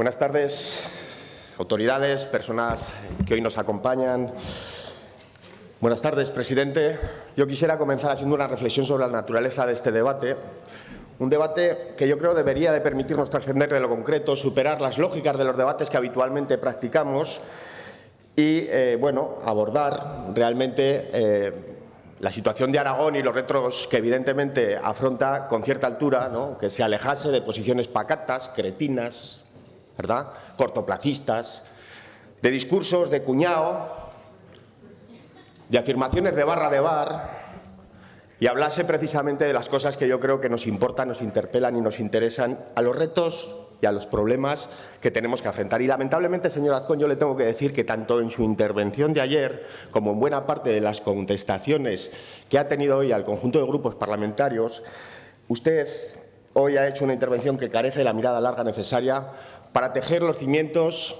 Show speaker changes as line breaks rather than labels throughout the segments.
Buenas tardes, autoridades, personas que hoy nos acompañan. Buenas tardes, presidente. Yo quisiera comenzar haciendo una reflexión sobre la naturaleza de este debate. Un debate que yo creo debería de permitirnos trascender de lo concreto, superar las lógicas de los debates que habitualmente practicamos y, abordar realmente la situación de Aragón y los retos que evidentemente afronta con cierta altura, ¿no? Que se alejase de posiciones pacatas, cretinas, ¿verdad?, cortoplacistas, de discursos de cuñado, de afirmaciones de barra de bar, y hablase precisamente de las cosas que yo creo que nos importan, nos interpelan y nos interesan, a los retos y a los problemas que tenemos que afrontar. Y lamentablemente, señor Azcón, yo le tengo que decir que tanto en su intervención de ayer como en buena parte de las contestaciones que ha tenido hoy al conjunto de grupos parlamentarios, usted hoy ha hecho una intervención que carece de la mirada larga necesaria para tejer los cimientos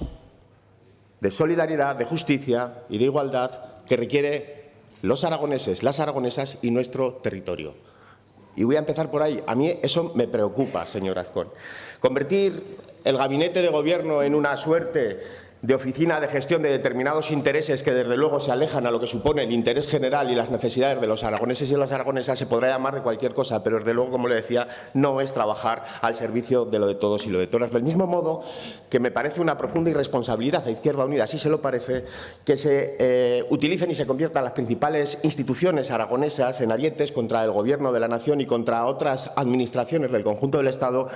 de solidaridad, de justicia y de igualdad que requiere los aragoneses, las aragonesas y nuestro territorio. Y voy a empezar por ahí. A mí eso me preocupa, señor Azcón. Convertir el gabinete de gobierno en una suerte de oficina de gestión de determinados intereses que desde luego se alejan a lo que supone el interés general y las necesidades de los aragoneses y de las aragonesas se podrá llamar de cualquier cosa, pero desde luego, como le decía, no es trabajar al servicio de lo de todos y lo de todas. Del mismo modo que me parece una profunda irresponsabilidad a Izquierda Unida, así se lo parece, que se utilicen y se conviertan las principales instituciones aragonesas en arietes contra el Gobierno de la Nación y contra otras administraciones del conjunto del Estado,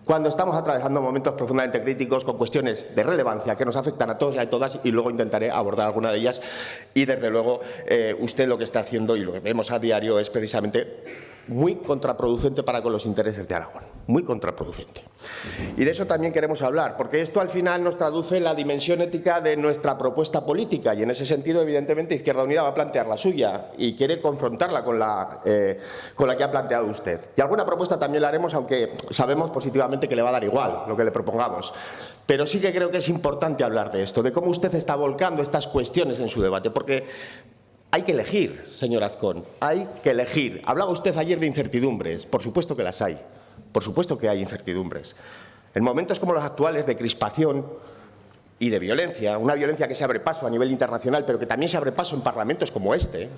cuando estamos atravesando momentos profundamente críticos con cuestiones de relevancia que nos afectan a todos y a todas, y luego intentaré abordar alguna de ellas. Y, desde luego, usted lo que está haciendo, y lo que vemos a diario, es precisamente muy contraproducente para con los intereses de Aragón, muy contraproducente. Y de eso también queremos hablar, porque esto al final nos traduce en la dimensión ética de nuestra propuesta política, y en ese sentido, evidentemente, Izquierda Unida va a plantear la suya y quiere confrontarla con la que ha planteado usted. Y alguna propuesta también la haremos, aunque sabemos positivamente que le va a dar igual lo que le propongamos. Pero sí que creo que es importante hablar de esto, de cómo usted está volcando estas cuestiones en su debate, porque hay que elegir, señor Azcón, hay que elegir. Hablaba usted ayer de incertidumbres, por supuesto que las hay, por supuesto que hay incertidumbres. En momentos como los actuales de crispación y de violencia, una violencia que se abre paso a nivel internacional, pero que también se abre paso en parlamentos como este,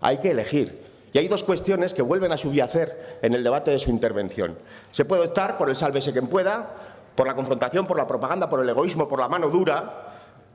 hay que elegir. Y hay dos cuestiones que vuelven a subyacer en el debate de su intervención. Se puede optar por el sálvese quien pueda, por la confrontación, por la propaganda, por el egoísmo, por la mano dura,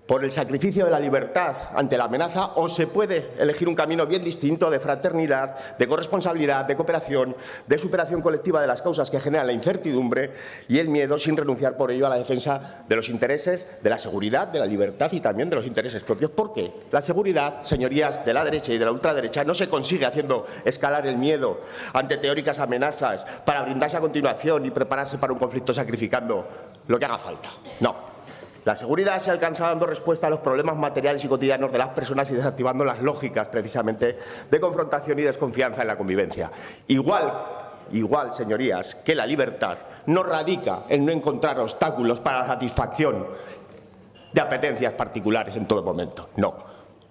por el sacrificio de la libertad ante la amenaza, o se puede elegir un camino bien distinto de fraternidad, de corresponsabilidad, de cooperación, de superación colectiva de las causas que generan la incertidumbre y el miedo, sin renunciar por ello a la defensa de los intereses, de la seguridad, de la libertad y también de los intereses propios. ¿Por qué? La seguridad, señorías de la derecha y de la ultraderecha, no se consigue haciendo escalar el miedo ante teóricas amenazas para brindarse a continuación y prepararse para un conflicto sacrificando lo que haga falta. No. La seguridad se alcanza dando respuesta a los problemas materiales y cotidianos de las personas y desactivando las lógicas, precisamente, de confrontación y desconfianza en la convivencia. Igual, señorías, que la libertad no radica en no encontrar obstáculos para la satisfacción de apetencias particulares en todo momento. No.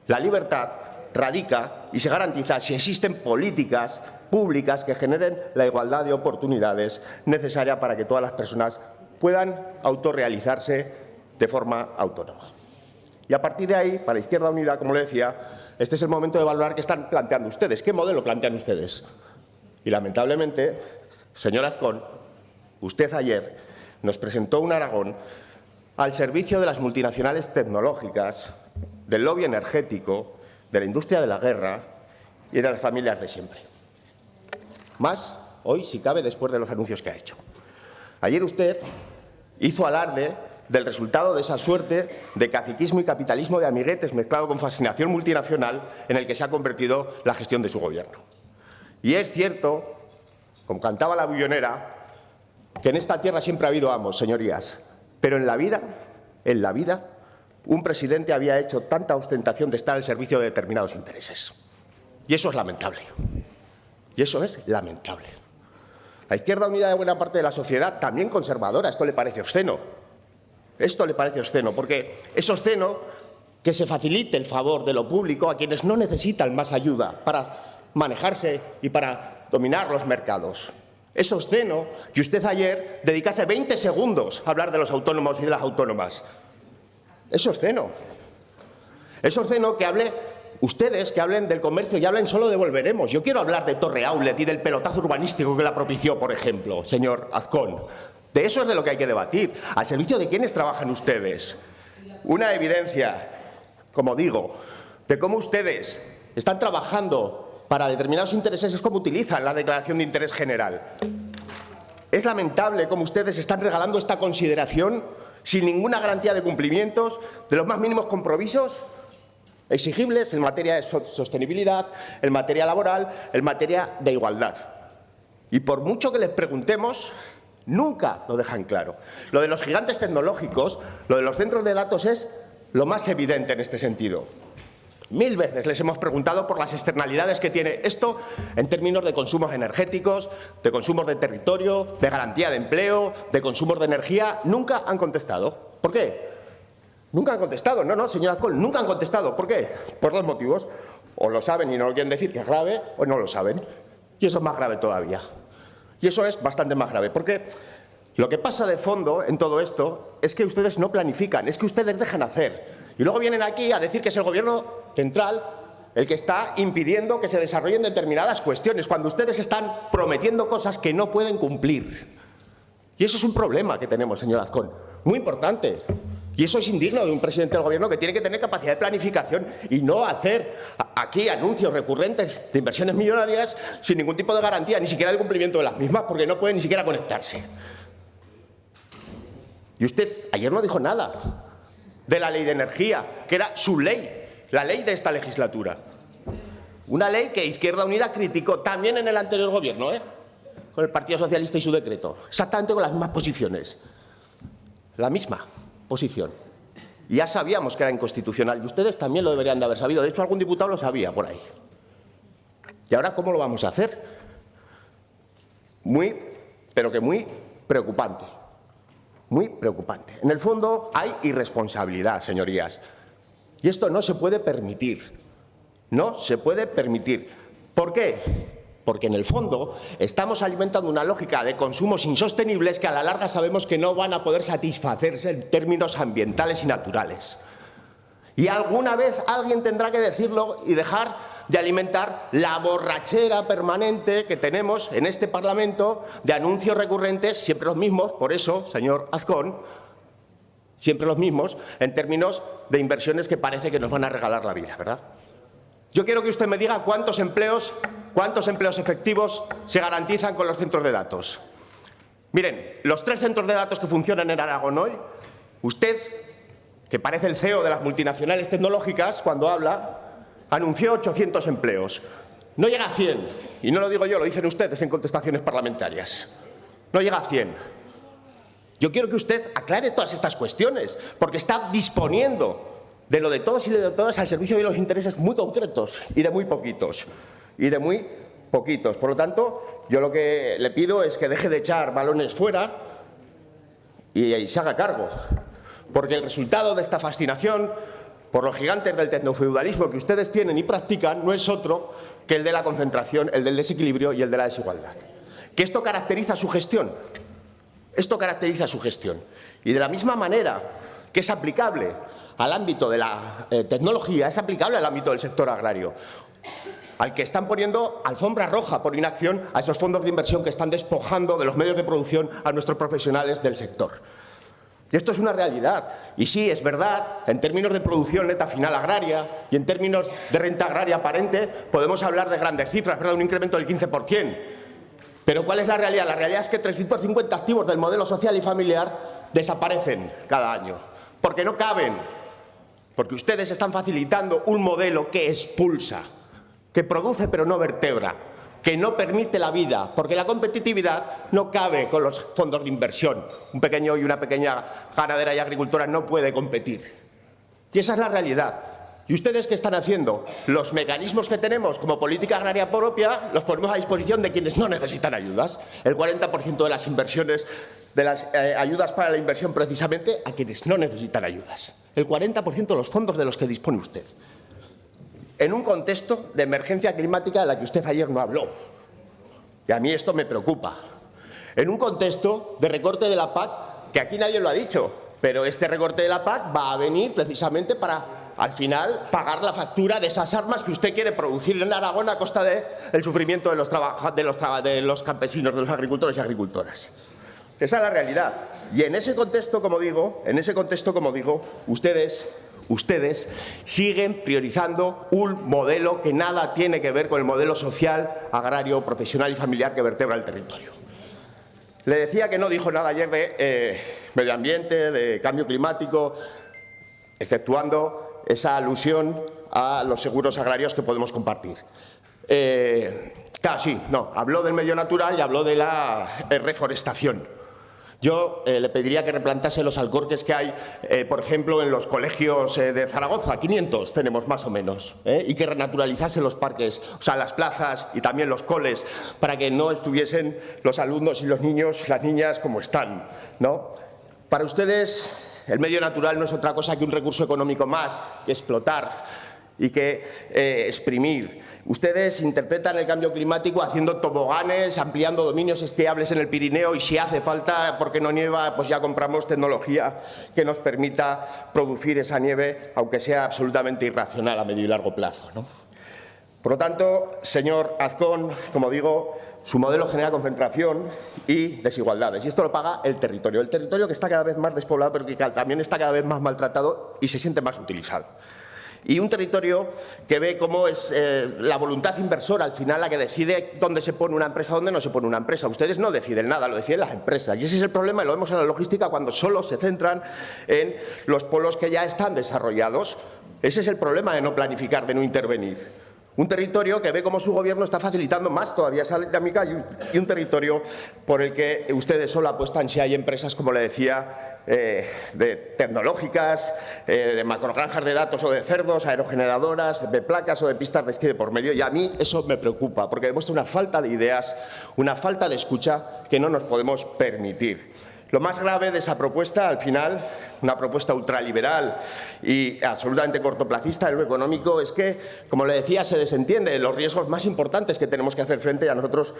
La libertad radica y se garantiza si existen políticas públicas que generen la igualdad de oportunidades necesaria para que todas las personas puedan autorrealizarse de forma autónoma. Y a partir de ahí, para Izquierda Unida, como le decía, este es el momento de valorar qué están planteando ustedes, qué modelo plantean ustedes. Y lamentablemente, señor Azcón, usted ayer nos presentó un Aragón al servicio de las multinacionales tecnológicas, del lobby energético, de la industria de la guerra y de las familias de siempre. Más hoy, si cabe, después de los anuncios que ha hecho. Ayer usted hizo alarde del resultado de esa suerte de caciquismo y capitalismo de amiguetes mezclado con fascinación multinacional en el que se ha convertido la gestión de su gobierno. Y es cierto, como cantaba la bullonera, que en esta tierra siempre ha habido amos, señorías, pero en la vida, un presidente había hecho tanta ostentación de estar al servicio de determinados intereses. Y eso es lamentable. Y eso es lamentable. La Izquierda Unida de buena parte de la sociedad, también conservadora, esto le parece obsceno. Esto le parece obsceno, porque es obsceno que se facilite el favor de lo público a quienes no necesitan más ayuda para manejarse y para dominar los mercados. Es obsceno que usted ayer dedicase 20 segundos a hablar de los autónomos y de las autónomas. Es obsceno. Es obsceno que ustedes que hablen del comercio y hablen solo de Volveremos. Yo quiero hablar de Torre Outlet y del pelotazo urbanístico que la propició, por ejemplo, señor Azcón. De eso es de lo que hay que debatir. ¿Al servicio de quiénes trabajan ustedes? Una evidencia, como digo, de cómo ustedes están trabajando para determinados intereses es cómo utilizan la declaración de interés general. Es lamentable cómo ustedes están regalando esta consideración sin ninguna garantía de cumplimientos de los más mínimos compromisos exigibles en materia de sostenibilidad, en materia laboral, en materia de igualdad. Y por mucho que les preguntemos, nunca lo dejan claro. Lo de los gigantes tecnológicos, lo de los centros de datos es lo más evidente en este sentido. 1000 veces les hemos preguntado por las externalidades que tiene esto en términos de consumos energéticos, de consumos de territorio, de garantía de empleo, de consumos de energía. Nunca han contestado. ¿Por qué? Nunca han contestado. No, señor Azcón, nunca han contestado. ¿Por qué? Por dos motivos. O lo saben y no lo quieren decir, que es grave, o no lo saben. Y eso es más grave todavía. Y eso es bastante más grave, porque lo que pasa de fondo en todo esto es que ustedes no planifican, es que ustedes dejan hacer. Y luego vienen aquí a decir que es el Gobierno central el que está impidiendo que se desarrollen determinadas cuestiones, cuando ustedes están prometiendo cosas que no pueden cumplir. Y eso es un problema que tenemos, señor Azcón, muy importante. Y eso es indigno de un presidente del Gobierno que tiene que tener capacidad de planificación y no hacer aquí anuncios recurrentes de inversiones millonarias sin ningún tipo de garantía, ni siquiera de cumplimiento de las mismas, porque no pueden ni siquiera conectarse. Y usted ayer no dijo nada de la ley de energía, que era su ley, la ley de esta legislatura. Una ley que Izquierda Unida criticó también en el anterior Gobierno, con el Partido Socialista y su decreto, exactamente con las mismas posiciones. La misma posición. Y ya sabíamos que era inconstitucional, y ustedes también lo deberían de haber sabido. De hecho, algún diputado lo sabía por ahí. ¿Y ahora cómo lo vamos a hacer? Pero que muy preocupante. Muy preocupante. En el fondo hay irresponsabilidad, señorías. Y esto no se puede permitir. No se puede permitir. ¿Por qué? Porque en el fondo estamos alimentando una lógica de consumos insostenibles que a la larga sabemos que no van a poder satisfacerse en términos ambientales y naturales. Y alguna vez alguien tendrá que decirlo y dejar de alimentar la borrachera permanente que tenemos en este Parlamento de anuncios recurrentes, siempre los mismos, por eso, señor Azcón, siempre los mismos, en términos de inversiones que parece que nos van a regalar la vida, ¿verdad? Yo quiero que usted me diga cuántos empleos efectivos se garantizan con los centros de datos. Miren, los 3 centros de datos que funcionan en Aragón hoy, usted, que parece el CEO de las multinacionales tecnológicas, cuando habla, anunció 800 empleos. No llega a 100, y no lo digo yo, lo dicen ustedes en contestaciones parlamentarias. No llega a 100. Yo quiero que usted aclare todas estas cuestiones, porque está disponiendo de lo de todos y de todas al servicio de los intereses muy concretos y de muy poquitos. Por lo tanto, yo lo que le pido es que deje de echar balones fuera y se haga cargo, porque el resultado de esta fascinación por los gigantes del tecnofeudalismo que ustedes tienen y practican no es otro que el de la concentración, el del desequilibrio y el de la desigualdad. Que esto caracteriza su gestión. Y de la misma manera que es aplicable al ámbito de la tecnología, es aplicable al ámbito del sector agrario, al que están poniendo alfombra roja por inacción a esos fondos de inversión que están despojando de los medios de producción a nuestros profesionales del sector. Y esto es una realidad. Y sí, es verdad, en términos de producción neta final agraria y en términos de renta agraria aparente, podemos hablar de grandes cifras, ¿verdad? Un incremento del 15%. Pero ¿cuál es la realidad? La realidad es que 350 activos del modelo social y familiar desaparecen cada año, porque no caben, porque ustedes están facilitando un modelo que expulsa, que produce pero no vertebra, que no permite la vida, porque la competitividad no cabe con los fondos de inversión. Un pequeño y una pequeña ganadera y agricultora no puede competir. Y esa es la realidad. ¿Y ustedes qué están haciendo? Los mecanismos que tenemos como política agraria propia los ponemos a disposición de quienes no necesitan ayudas. El 40% de las inversiones, de las ayudas para la inversión precisamente a quienes no necesitan ayudas. El 40% de los fondos de los que dispone usted. En un contexto de emergencia climática de la que usted ayer no habló. Y a mí esto me preocupa. en un contexto de recorte de la PAC, que aquí nadie lo ha dicho, pero este recorte de la PAC va a venir precisamente para, al final, pagar la factura de esas armas que usted quiere producir en Aragón a costa del sufrimiento de los campesinos, de los agricultores y agricultoras. Esa es la realidad. Y en ese contexto, como digo, ustedes siguen priorizando un modelo que nada tiene que ver con el modelo social, agrario, profesional y familiar que vertebra el territorio. Le decía que no dijo nada ayer de medio ambiente, de cambio climático, exceptuando esa alusión a los seguros agrarios que podemos compartir. Claro, sí, no, habló del medio natural y habló de la reforestación. Yo le pediría que replantase los alcorques que hay, por ejemplo, en los colegios de Zaragoza, 500 tenemos más o menos, y que renaturalizase los parques, o sea, las plazas y también los coles, para que no estuviesen los alumnos y los niños, las niñas, como están, ¿no? Para ustedes, el medio natural no es otra cosa que un recurso económico más que explotar y que exprimir. Ustedes interpretan el cambio climático haciendo toboganes, ampliando dominios esquiables en el Pirineo y si hace falta, porque no nieva, pues ya compramos tecnología que nos permita producir esa nieve, aunque sea absolutamente irracional a medio y largo plazo, ¿no? Por lo tanto, señor Azcón, como digo, su modelo genera concentración y desigualdades. Y esto lo paga el territorio que está cada vez más despoblado, pero que también está cada vez más maltratado y se siente más utilizado. Y un territorio que ve cómo es la voluntad inversora al final la que decide dónde se pone una empresa, dónde no se pone una empresa. Ustedes no deciden nada, lo deciden las empresas. Y ese es el problema, y lo vemos en la logística cuando solo se centran en los polos que ya están desarrollados. Ese es el problema de no planificar, de no intervenir. Un territorio que ve cómo su gobierno está facilitando más todavía esa dinámica y un territorio por el que ustedes solo apuestan si hay empresas, como le decía, de tecnológicas, de macrogranjas de datos o de cerdos, aerogeneradoras, de placas o de pistas de esquí de por medio. Y a mí eso me preocupa, porque demuestra una falta de ideas, una falta de escucha que no nos podemos permitir. Lo más grave de esa propuesta, al final, una propuesta ultraliberal y absolutamente cortoplacista en lo económico, es que, como le decía, se desentiende los riesgos más importantes que tenemos que hacer frente y a nosotros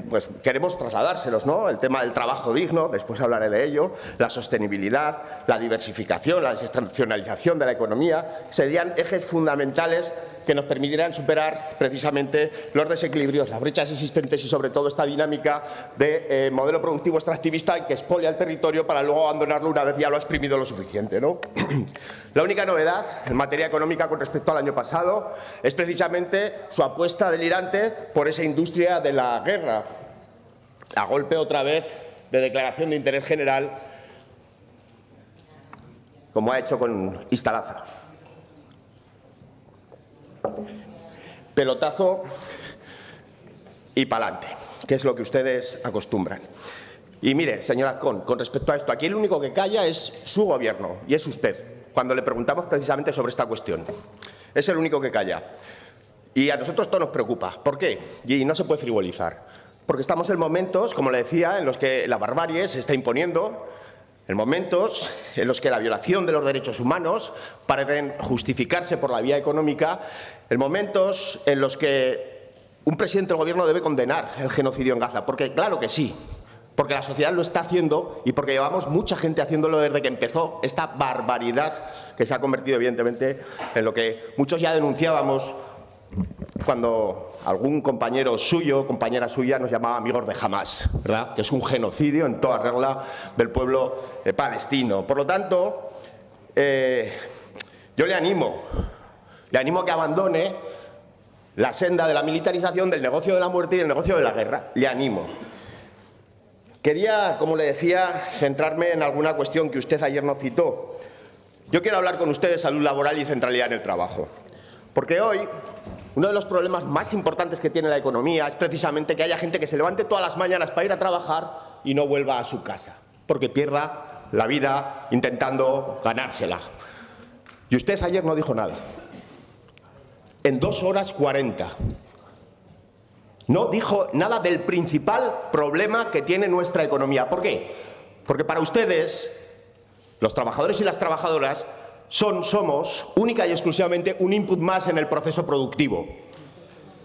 pues queremos trasladárselos, ¿no? El tema del trabajo digno, después hablaré de ello, la sostenibilidad, la diversificación, la desestacionalización de la economía, serían ejes fundamentales que nos permitirán superar precisamente los desequilibrios, las brechas existentes y sobre todo esta dinámica de modelo productivo extractivista que expolia el territorio para luego abandonarlo una vez ya lo ha exprimido lo suficiente, ¿no? La única novedad en materia económica con respecto al año pasado es precisamente su apuesta delirante por esa industria de la guerra, a golpe otra vez de declaración de interés general, como ha hecho con Instalaza. Pelotazo y pa'lante, que es lo que ustedes acostumbran. Y mire, señor Azcón, con respecto a esto, aquí el único que calla es su gobierno y es usted, cuando le preguntamos precisamente sobre esta cuestión. Es el único que calla. Y a nosotros esto nos preocupa. ¿Por qué? Y no se puede frivolizar. Porque estamos en momentos, como le decía, en los que la barbarie se está imponiendo, en momentos en los que la violación de los derechos humanos parecen justificarse por la vía económica, en momentos en los que un presidente del Gobierno debe condenar el genocidio en Gaza, porque claro que sí, porque la sociedad lo está haciendo y porque llevamos mucha gente haciéndolo desde que empezó esta barbaridad que se ha convertido evidentemente en lo que muchos ya denunciábamos cuando algún compañero suyo, compañera suya, nos llamaba amigos de Hamás, ¿verdad? Que es un genocidio en toda regla del pueblo palestino. Por lo tanto, yo le animo a que abandone la senda de la militarización, del negocio de la muerte y del negocio de la guerra. Le animo. Quería, como le decía, centrarme en alguna cuestión que usted ayer no citó. Yo quiero hablar con usted de salud laboral y centralidad en el trabajo. Porque hoy uno de los problemas más importantes que tiene la economía es precisamente que haya gente que se levante todas las mañanas para ir a trabajar y no vuelva a su casa, porque pierda la vida intentando ganársela. Y usted ayer no dijo nada. En 2 horas 40. No dijo nada del principal problema que tiene nuestra economía. ¿Por qué? Porque para ustedes, los trabajadores y las trabajadoras, somos única y exclusivamente un input más en el proceso productivo.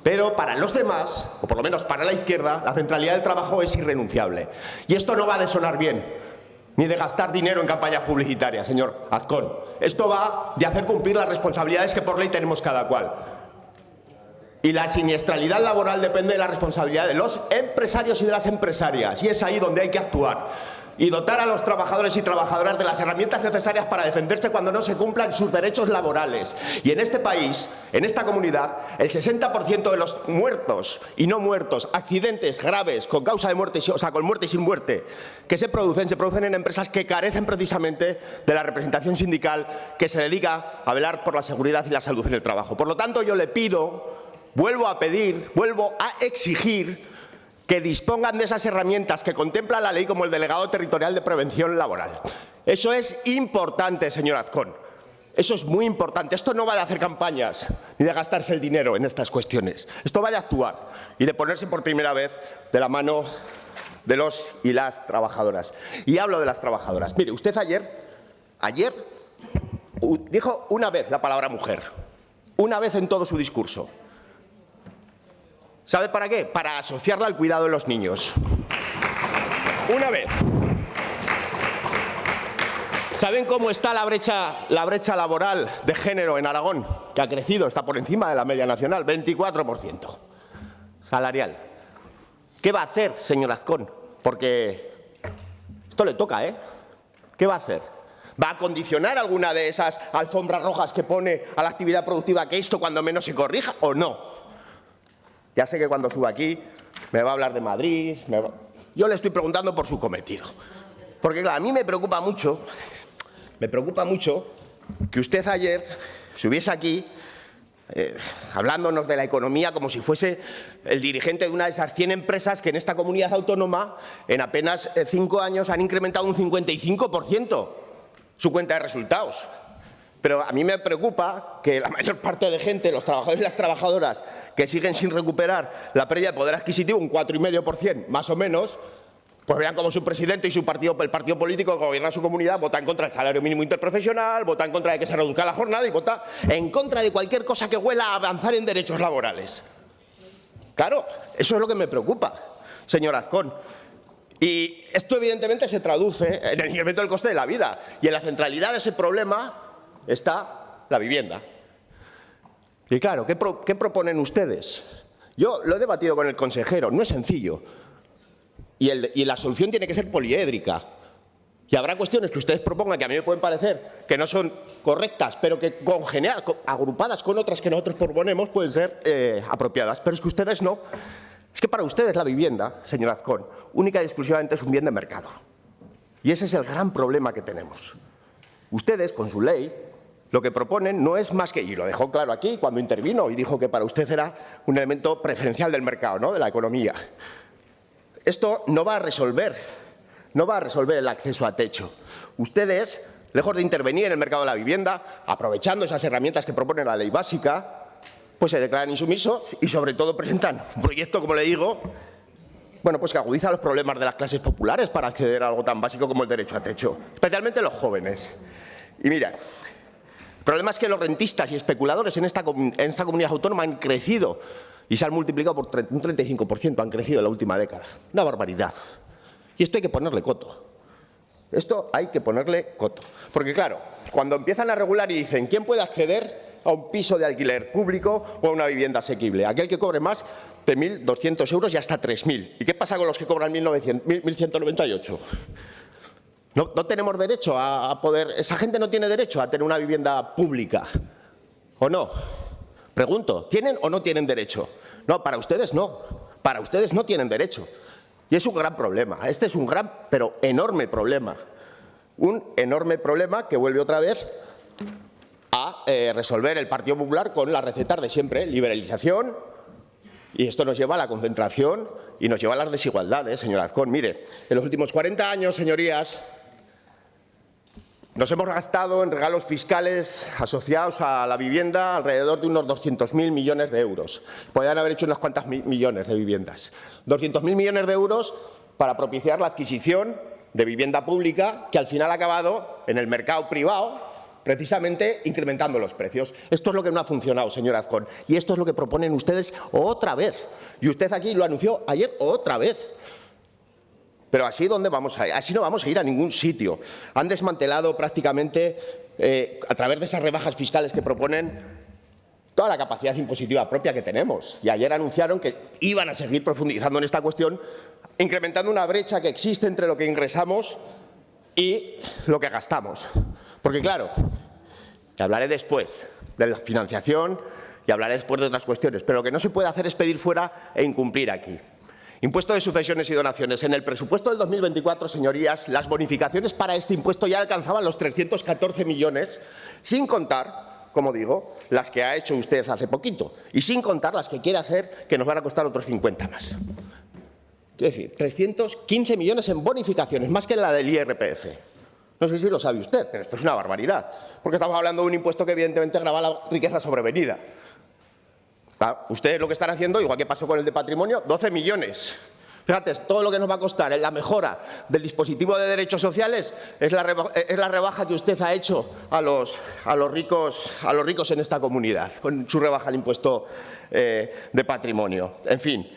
Pero para los demás, o por lo menos para la izquierda, la centralidad del trabajo es irrenunciable. Y esto no va de sonar bien, ni de gastar dinero en campañas publicitarias, señor Azcón. Esto va de hacer cumplir las responsabilidades que por ley tenemos cada cual. Y la siniestralidad laboral depende de la responsabilidad de los empresarios y de las empresarias. Y es ahí donde hay que actuar. Y dotar a los trabajadores y trabajadoras de las herramientas necesarias para defenderse cuando no se cumplan sus derechos laborales. Y en este país, en esta comunidad, el 60% de los muertos y no muertos, accidentes graves con causa de muerte, o sea, con muerte y sin muerte, que se producen en empresas que carecen precisamente de la representación sindical que se dedica a velar por la seguridad y la salud en el trabajo. Por lo tanto, yo le pido, vuelvo a pedir, vuelvo a exigir que dispongan de esas herramientas que contempla la ley como el delegado territorial de prevención laboral. Eso es importante, señor Azcón. Eso es muy importante. Esto no va de hacer campañas ni de gastarse el dinero en estas cuestiones. Esto va de actuar y de ponerse por primera vez de la mano de los y las trabajadoras. Y hablo de las trabajadoras. Mire, usted ayer dijo una vez la palabra mujer. Una vez en todo su discurso. ¿Sabe para qué? Para asociarla al cuidado de los niños. Una vez. ¿Saben cómo está la brecha laboral de género en Aragón? Que ha crecido, está por encima de la media nacional, 24%. Salarial. ¿Qué va a hacer, señor Azcón? Porque esto le toca, ¿eh? ¿Qué va a hacer? ¿Va a condicionar alguna de esas alfombras rojas que pone a la actividad productiva que esto cuando menos se corrija o no? Ya sé que cuando suba aquí me va a hablar de Madrid. Yo le estoy preguntando por su cometido. Porque claro, a mí me preocupa mucho que usted ayer subiese aquí hablándonos de la economía como si fuese el dirigente de una de esas 100 empresas que en esta comunidad autónoma en apenas 5 años han incrementado un 55% su cuenta de resultados. Pero a mí me preocupa que la mayor parte de gente, los trabajadores y las trabajadoras, que siguen sin recuperar la pérdida de poder adquisitivo, un 4,5% más o menos, pues vean cómo su presidente y su partido, el partido político que gobierna su comunidad, vota en contra del salario mínimo interprofesional, vota en contra de que se reduzca la jornada y vota en contra de cualquier cosa que huela a avanzar en derechos laborales. Claro, eso es lo que me preocupa, señor Azcón. Y esto evidentemente se traduce en el incremento del coste de la vida y en la centralidad de ese problema está la vivienda. Y claro, ¿qué proponen ustedes? Yo lo he debatido con el consejero, no es sencillo. Y la solución tiene que ser poliédrica. Y habrá cuestiones que ustedes propongan que a mí me pueden parecer que no son correctas, pero que agrupadas con otras que nosotros proponemos pueden ser apropiadas. Pero es que ustedes no. Es que para ustedes la vivienda, señor Azcón, única y exclusivamente es un bien de mercado. Y ese es el gran problema que tenemos. Ustedes, con su ley, lo que proponen no es más que, y lo dejó claro aquí cuando intervino y dijo que para usted era un elemento preferencial del mercado, ¿no?, de la economía. Esto no va a resolver el acceso a techo. Ustedes, lejos de intervenir en el mercado de la vivienda, aprovechando esas herramientas que propone la ley básica, pues se declaran insumisos y sobre todo presentan un proyecto, como le digo, bueno, pues que agudiza los problemas de las clases populares para acceder a algo tan básico como el derecho a techo, especialmente los jóvenes. Y mira, el problema es que los rentistas y especuladores en esta comunidad autónoma han crecido y se han multiplicado por un 35%, han crecido en la última década. Una barbaridad. Y esto hay que ponerle coto. Esto hay que ponerle coto. Porque claro, cuando empiezan a regular y dicen ¿quién puede acceder a un piso de alquiler público o a una vivienda asequible? Aquel que cobre más de 1.200 euros y hasta 3.000. ¿Y qué pasa con los que cobran 1.198? No tenemos derecho a poder... Esa gente no tiene derecho a tener una vivienda pública. ¿O no? Pregunto, ¿tienen o no tienen derecho? No, para ustedes no. Para ustedes no tienen derecho. Y es un gran problema. Este es un gran, pero enorme problema. Un enorme problema que vuelve otra vez a resolver el Partido Popular con las recetas de siempre, liberalización, y esto nos lleva a la concentración y nos lleva a las desigualdades, señor Azcón. Mire, en los últimos 40 años, señorías, nos hemos gastado en regalos fiscales asociados a la vivienda alrededor de unos 200.000 millones de euros. Podrían haber hecho unas cuantas millones de viviendas. 200.000 millones de euros para propiciar la adquisición de vivienda pública que al final ha acabado en el mercado privado precisamente incrementando los precios. Esto es lo que no ha funcionado, señor Azcón, y esto es lo que proponen ustedes otra vez. Y usted aquí lo anunció ayer otra vez. Pero así, ¿dónde vamos a ir? Así no vamos a ir a ningún sitio. Han desmantelado prácticamente, a través de esas rebajas fiscales que proponen, toda la capacidad impositiva propia que tenemos. Y ayer anunciaron que iban a seguir profundizando en esta cuestión, incrementando una brecha que existe entre lo que ingresamos y lo que gastamos. Porque, claro, que hablaré después de la financiación y hablaré después de otras cuestiones, pero lo que no se puede hacer es pedir fuera e incumplir aquí. Impuesto de sucesiones y donaciones. En el presupuesto del 2024, señorías, las bonificaciones para este impuesto ya alcanzaban los 314 millones, sin contar, como digo, las que ha hecho usted hace poquito y sin contar las que quiere hacer, que nos van a costar otros 50 más. Es decir, 315 millones en bonificaciones, más que la del IRPF. No sé si lo sabe usted, pero esto es una barbaridad, porque estamos hablando de un impuesto que evidentemente grava la riqueza sobrevenida. Ustedes lo que están haciendo, igual que pasó con el de patrimonio, 12 millones. Fíjate, todo lo que nos va a costar en la mejora del dispositivo de derechos sociales es la rebaja que usted ha hecho a los ricos en esta comunidad, con su rebaja al impuesto de patrimonio. En fin,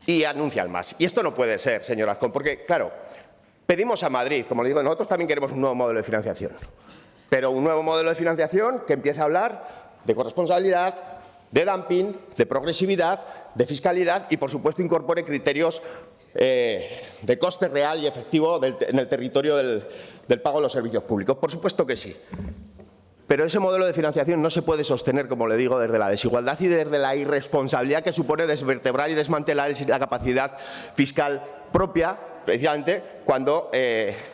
y anuncian más. Y esto no puede ser, señor Azcón, porque, claro, pedimos a Madrid, como le digo, nosotros también queremos un nuevo modelo de financiación, pero un nuevo modelo de financiación que empiece a hablar de corresponsabilidad, de dumping, de progresividad, de fiscalidad y, por supuesto, incorpore criterios de coste real y efectivo en el territorio del pago de los servicios públicos. Por supuesto que sí. Pero ese modelo de financiación no se puede sostener, como le digo, desde la desigualdad y desde la irresponsabilidad que supone desvertebrar y desmantelar la capacidad fiscal propia, precisamente cuando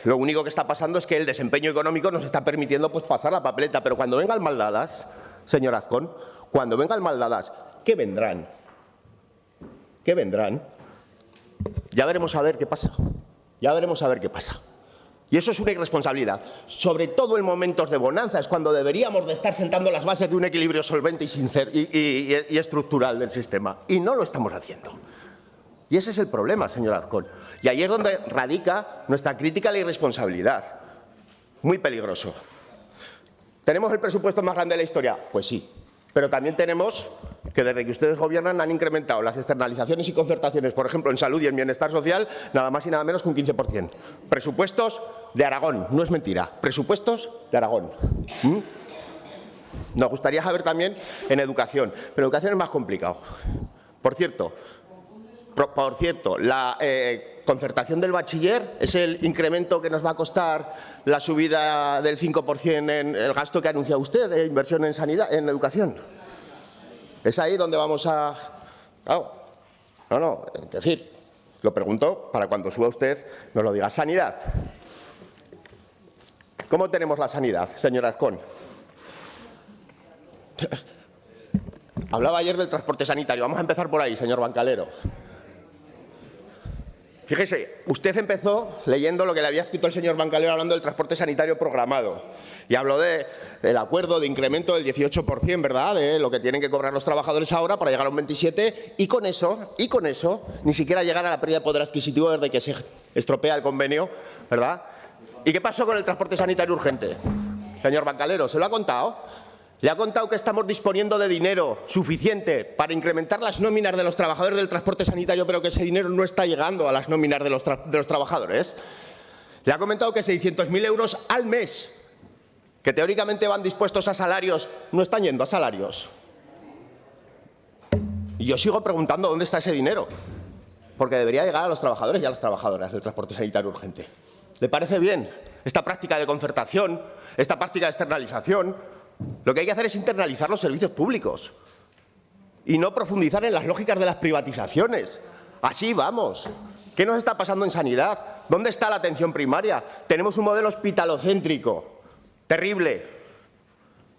lo único que está pasando es que el desempeño económico nos está permitiendo pasar la papeleta. Pero cuando vengan mal dadas, señor Azcón, cuando vengan mal dadas, ¿qué vendrán? ¿Qué vendrán? Ya veremos a ver qué pasa. Ya veremos a ver qué pasa. Y eso es una irresponsabilidad. Sobre todo en momentos de bonanza es cuando deberíamos de estar sentando las bases de un equilibrio solvente y estructural del sistema. Y no lo estamos haciendo. Y ese es el problema, señor Azcón. Y ahí es donde radica nuestra crítica a la irresponsabilidad. Muy peligroso. ¿Tenemos el presupuesto más grande de la historia? Pues sí. Pero también tenemos que desde que ustedes gobiernan han incrementado las externalizaciones y concertaciones, por ejemplo, en salud y en bienestar social, nada más y nada menos que un 15%. Presupuestos de Aragón, no es mentira, presupuestos de Aragón. Nos gustaría saber también en educación, pero educación es más complicado. Por cierto, la concertación del bachiller es el incremento que nos va a costar la subida del 5% en el gasto que anuncia usted de inversión en sanidad, en educación. Es ahí donde vamos a... Claro, es decir, lo pregunto para cuando suba usted nos lo diga. Sanidad. ¿Cómo tenemos la sanidad, señor Azcón? Hablaba ayer del transporte sanitario. Vamos a empezar por ahí, señor Bancalero. Fíjese, usted empezó leyendo lo que le había escrito el señor Bancalero hablando del transporte sanitario programado. Y habló del acuerdo de incremento del 18%, ¿verdad?, de lo que tienen que cobrar los trabajadores ahora para llegar a un 27%. Y con eso, ni siquiera llegar a la pérdida de poder adquisitivo desde que se estropea el convenio, ¿verdad? ¿Y qué pasó con el transporte sanitario urgente? Señor Bancalero, ¿se lo ha contado? ¿Le ha contado que estamos disponiendo de dinero suficiente para incrementar las nóminas de los trabajadores del transporte sanitario, pero que ese dinero no está llegando a las nóminas de los trabajadores? ¿Le ha comentado que 600.000 euros al mes, que teóricamente van dispuestos a salarios, no están yendo a salarios? Y yo sigo preguntando dónde está ese dinero, porque debería llegar a los trabajadores y a las trabajadoras del transporte sanitario urgente. ¿Le parece bien esta práctica de concertación, esta práctica de externalización? Lo que hay que hacer es internalizar los servicios públicos y no profundizar en las lógicas de las privatizaciones. Así vamos. ¿Qué nos está pasando en sanidad? ¿Dónde está la atención primaria? Tenemos un modelo hospitalocéntrico terrible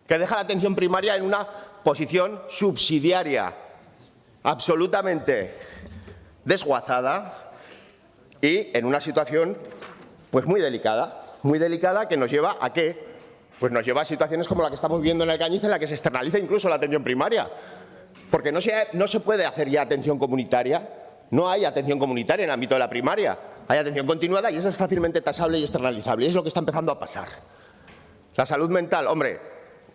que deja la atención primaria en una posición subsidiaria, absolutamente desguazada y en una situación pues muy delicada que nos lleva a ¿qué? Pues nos lleva a situaciones como la que estamos viviendo en Alcañiz, en la que se externaliza incluso la atención primaria. Porque no se puede hacer ya atención comunitaria. No hay atención comunitaria en el ámbito de la primaria. Hay atención continuada y eso es fácilmente tasable y externalizable. Y es lo que está empezando a pasar. La salud mental, hombre,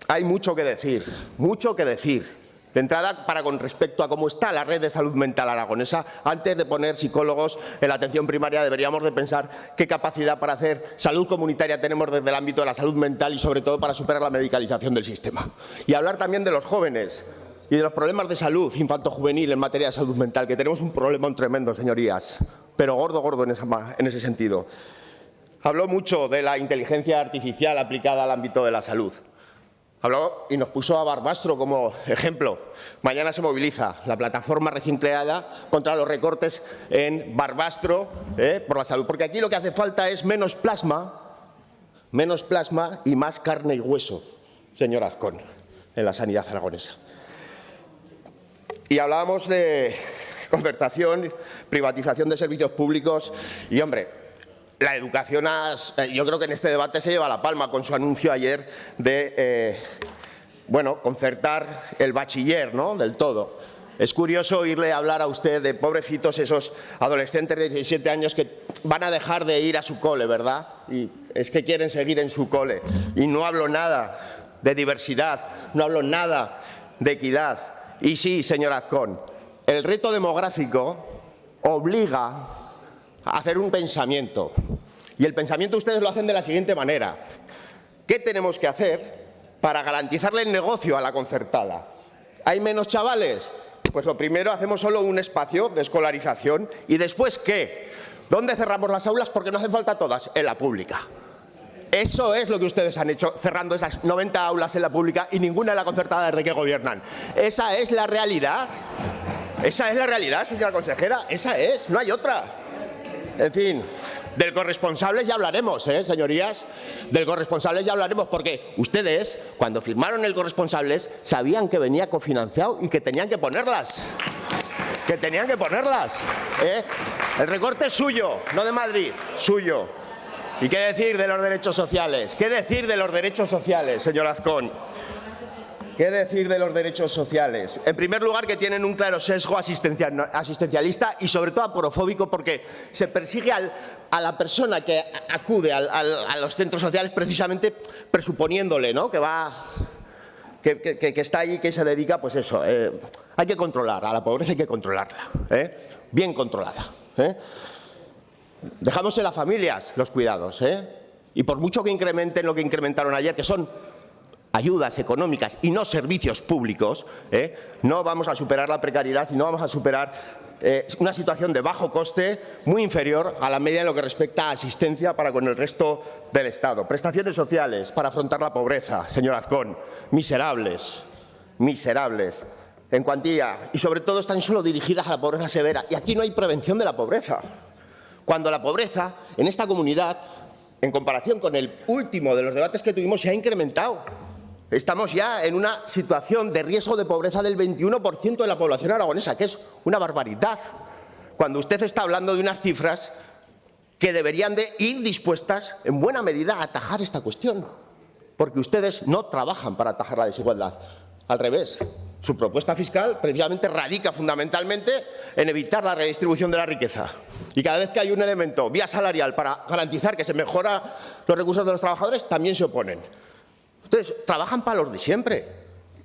hay mucho que decir, mucho que decir. De entrada, con respecto a cómo está la red de salud mental aragonesa, antes de poner psicólogos en la atención primaria deberíamos de pensar qué capacidad para hacer salud comunitaria tenemos desde el ámbito de la salud mental y sobre todo para superar la medicalización del sistema. Y hablar también de los jóvenes y de los problemas de salud infanto-juvenil en materia de salud mental, que tenemos un problema tremendo, señorías, pero gordo en ese sentido. Habló mucho de la inteligencia artificial aplicada al ámbito de la salud. Habló y nos puso a Barbastro como ejemplo. Mañana se moviliza la plataforma recién creada contra los recortes en Barbastro por la salud. Porque aquí lo que hace falta es menos plasma y más carne y hueso, señor Azcón, en la sanidad aragonesa. Y hablábamos de concertación, privatización de servicios públicos y, hombre, la educación, yo creo que en este debate se lleva la palma con su anuncio ayer de, concertar el bachiller, ¿no?, del todo. Es curioso oírle hablar a usted de pobrecitos esos adolescentes de 17 años que van a dejar de ir a su cole, ¿verdad? Y es que quieren seguir en su cole. Y no hablo nada de diversidad, no hablo nada de equidad. Y sí, señor Azcón, el reto demográfico obliga a hacer un pensamiento. Y el pensamiento ustedes lo hacen de la siguiente manera. ¿Qué tenemos que hacer para garantizarle el negocio a la concertada? ¿Hay menos chavales? Pues lo primero, hacemos solo un espacio de escolarización. ¿Y después qué? ¿Dónde cerramos las aulas? Porque no hacen falta todas, en la pública. Eso es lo que ustedes han hecho, cerrando esas 90 aulas en la pública y ninguna en la concertada desde que gobiernan. ¿Esa es la realidad? ¿Esa es la realidad, señora consejera? Esa es, no hay otra. En fin, del corresponsables ya hablaremos, señorías. Del corresponsables ya hablaremos, porque ustedes, cuando firmaron el corresponsables, sabían que venía cofinanciado y que tenían que ponerlas. El recorte es suyo, no de Madrid, suyo. ¿Y qué decir de los derechos sociales? ¿Qué decir de los derechos sociales, señor Azcón? ¿Qué decir de los derechos sociales? En primer lugar, que tienen un claro sesgo asistencialista y sobre todo aporofóbico, porque se persigue a la persona que acude a los centros sociales precisamente presuponiéndole, ¿no?, que está ahí, que se dedica, pues eso. Hay que controlar a la pobreza, hay que controlarla, bien controlada. Dejamos en las familias los cuidados, y por mucho que incrementen lo que incrementaron ayer, que son ayudas económicas y no servicios públicos, no vamos a superar la precariedad y no vamos a superar una situación de bajo coste muy inferior a la media en lo que respecta a asistencia para con el resto del Estado. Prestaciones sociales para afrontar la pobreza, señor Azcón, miserables en cuantía y sobre todo están solo dirigidas a la pobreza severa. Y aquí no hay prevención de la pobreza. Cuando la pobreza en esta comunidad, en comparación con el último de los debates que tuvimos, se ha incrementado. Estamos ya en una situación de riesgo de pobreza del 21% de la población aragonesa, que es una barbaridad. Cuando usted está hablando de unas cifras que deberían de ir dispuestas en buena medida a atajar esta cuestión, porque ustedes no trabajan para atajar la desigualdad. Al revés, su propuesta fiscal precisamente radica fundamentalmente en evitar la redistribución de la riqueza. Y cada vez que hay un elemento vía salarial para garantizar que se mejoran los recursos de los trabajadores, también se oponen. Entonces, trabajan para los de siempre.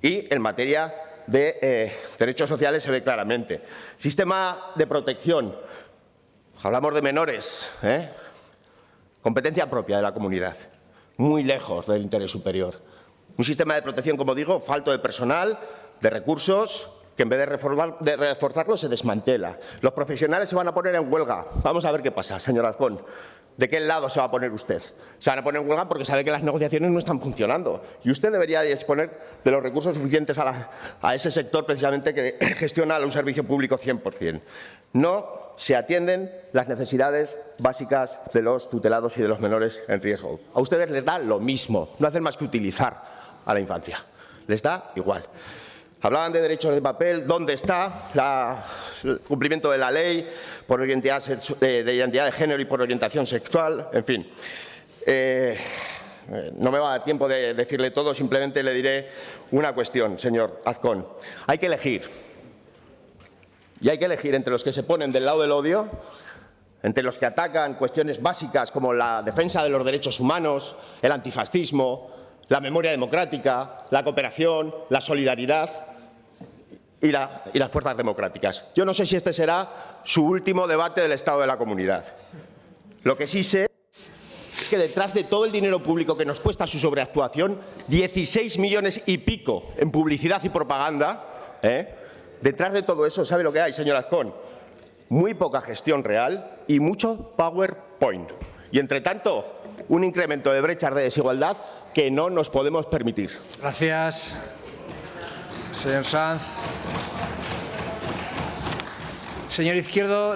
Y en materia de derechos sociales se ve claramente. Sistema de protección. Hablamos de menores. Competencia propia de la comunidad. Muy lejos del interés superior. Un sistema de protección, como digo, falto de personal, de recursos, que en vez de reforzarlo se desmantela. Los profesionales se van a poner en huelga. Vamos a ver qué pasa, señor Azcón. ¿De qué lado se va a poner usted? Se van a poner en huelga porque sabe que las negociaciones no están funcionando. Y usted debería disponer de los recursos suficientes a ese sector precisamente que gestiona un servicio público 100%. No se atienden las necesidades básicas de los tutelados y de los menores en riesgo. A ustedes les da lo mismo. No hacen más que utilizar a la infancia. Les da igual. Hablaban de derechos de papel. ¿Dónde está el cumplimiento de la ley por identidad de género y por orientación sexual? En fin, no me va a dar tiempo de decirle todo, simplemente le diré una cuestión, señor Azcón. Hay que elegir. Y hay que elegir entre los que se ponen del lado del odio, entre los que atacan cuestiones básicas como la defensa de los derechos humanos, el antifascismo, la memoria democrática, la cooperación, la solidaridad y las fuerzas democráticas. Yo no sé si este será su último debate del Estado de la Comunidad. Lo que sí sé es que detrás de todo el dinero público que nos cuesta su sobreactuación, 16 millones y pico en publicidad y propaganda, detrás de todo eso, ¿sabe lo que hay, señor Azcón? Muy poca gestión real y mucho PowerPoint. Y, entre tanto, un incremento de brechas de desigualdad que no nos podemos permitir.
Gracias, señor Sanz. Señor Izquierdo.